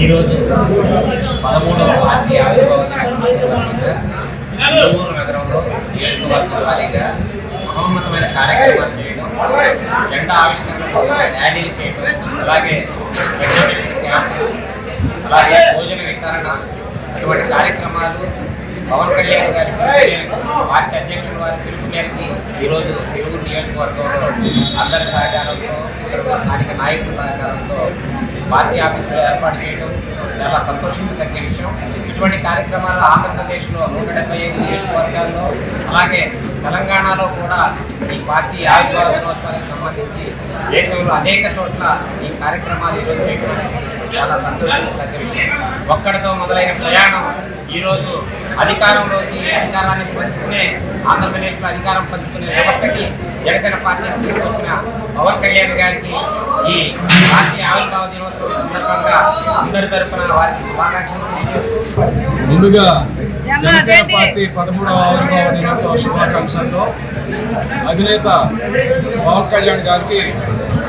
ఈరోజు 13వ పార్టీ ఆవిర్భావ దినోత్సవం నగరంలో నియోజకవర్గ వారీగా మహోన్నతమైన కార్యక్రమాలు చేయడం, జెండా ఆవిష్కరణకు ర్యాలీలు చేయడం, అలాగే క్యాంపు, అలాగే భోజన వితరణ అటువంటి కార్యక్రమాలు పవన్ కళ్యాణ్ గారి పార్టీ అధ్యక్షుల వారి పిలుపు మేరకు ఈరోజు తిరువురు నియోజకవర్గంలో అందరి సహకారంతో స్థానిక నాయకుల సహకారంతో పార్టీ ఆఫీసులో ఏర్పాటు చేయడం చాలా సంతోషించదగ్గ విషయం. ఇటువంటి కార్యక్రమాలు ఆంధ్రప్రదేశ్లో 175 నియోజకవర్గాల్లో అలాగే తెలంగాణలో కూడా ఈ పార్టీ ఆవిర్భావ దినోత్సవానికి సంబంధించి దేశంలో అనేక చోట్ల ఈ కార్యక్రమాలు ఈరోజు చేయడం చాలా సంతోషించదగ్గ విషయం. ఒక్కడితో మొదలైన ప్రయాణం ఈరోజు అధికారాన్ని పంచుకునే ఆంధ్రప్రదేశ్లో అధికారం పంచుకునే వ్యవస్థకి జనసేన పార్టీ తీసుకొచ్చిన పవన్ కళ్యాణ్ గారికి ఈ పార్టీ ఆవిర్భావ దినోత్సవం సందర్భంగా అందరి తరఫున వారికి శుభాకాంక్షలు తెలియజేస్తూ ముందుగా జనసేన పార్టీ 13వ ఆవిర్భావ దినోత్సవ శుభాకాంక్షలతో అధినేత పవన్ కళ్యాణ్ గారికి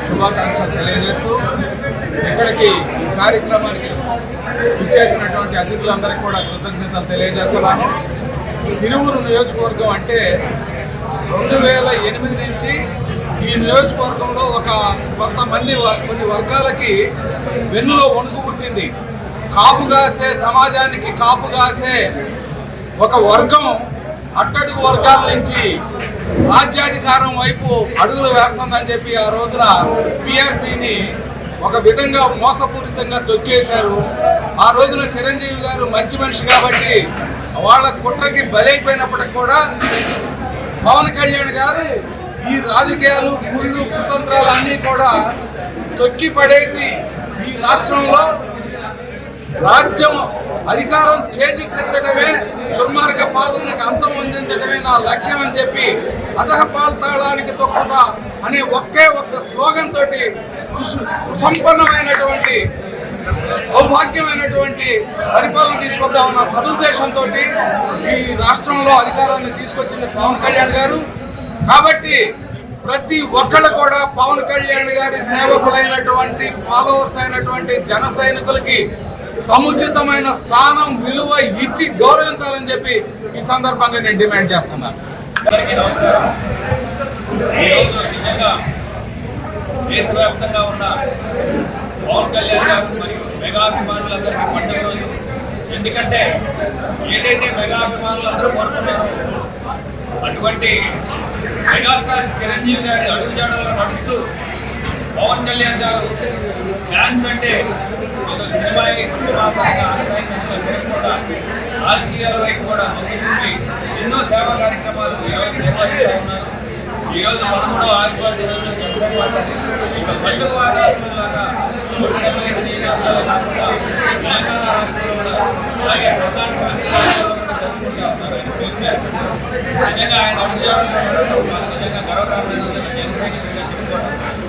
శుభాకాంక్షలు తెలియజేస్తూ ఇక్కడికి ఈ కార్యక్రమానికి ఇచ్చేసినటువంటి అతిథులందరికీ కూడా కృతజ్ఞతలు తెలియజేస్తున్నాను. తిరువురు నియోజకవర్గం అంటే 2008 నుంచి ఈ నియోజకవర్గంలో కొన్ని వర్గాలకి వెన్నులో వణుకు పుట్టింది. కాపుగాసే సమాజానికి కాపుగాసే ఒక వర్గం అట్టడుగు వర్గాల నుంచి రాజ్యాధికారం వైపు అడుగులు వేస్తుందని చెప్పి ఆ రోజున PRPని ఒక విధంగా మోసపూరితంగా తొక్కేశారు. ఆ రోజున చిరంజీవి గారు మంచి మనిషి కాబట్టి వాళ్ళ కుట్రకి బలైపోయినప్పటికి కూడా పవన్ కళ్యాణ్ గారు ఈ రాజకీయాలు కుళ్ళు కుతంత్రాలు అన్నీ కూడా తొక్కి పడేసి ఈ రాష్ట్రంలో రాజ్యం అధికారం చేజిక్కించడమే, దుర్మార్గ పాలనకు అంతం అందించడమే నా లక్ష్యం అని చెప్పి అధఃపాతాళానికి తొక్కుతా అనే ఒక్క స్లోగన్ తోటి సుసంపన్నమైనటువంటి సౌభాగ్యమైనటువంటి పరిపాలన తీసుకొద్దామన్న సదుద్దేశంతో ఈ రాష్ట్రంలో అధికారాన్ని తీసుకొచ్చింది పవన్ కళ్యాణ్ గారు. కాబట్టి ప్రతి ఒక్కళ్ళు కూడా పవన్ కళ్యాణ్ గారి సేవకులైనటువంటి ఫాలోవర్స్ అయినటువంటి జన సైనికులకి సముచితమైన స్థానం విలువ ఇచ్చి గౌరవించాలని చెప్పి ఈ సందర్భంగా నేను డిమాండ్ చేస్తున్నాను. దేశవ్యాప్తంగా ఉన్న పవన్ కళ్యాణ్ గారు మరియు మెగాభిమానులందరికీ పండుగ రోజు. ఎందుకంటే ఏదైతే మెగాభిమానులందరూ కోరుతున్నారో అటువంటి మెగాస్టార్ చిరంజీవి గారి అడుగుజాడల్లో నడుస్తూ పవన్ కళ్యాణ్ గారు డ్యాన్స్ అంటే కూడా రాజకీయాల వైపు కూడా ఎన్నో సేవా కార్యక్రమాలు నిర్వహిస్తూ ఉన్నారు. ఈరోజు 13వ ఆవిర్భావ దినోత్సవం పండుగ వాతావరణంలాగా 175 నియోజకవర్గాలు కాకుండా తెలంగాణ రాష్ట్రంలో కూడా అలాగే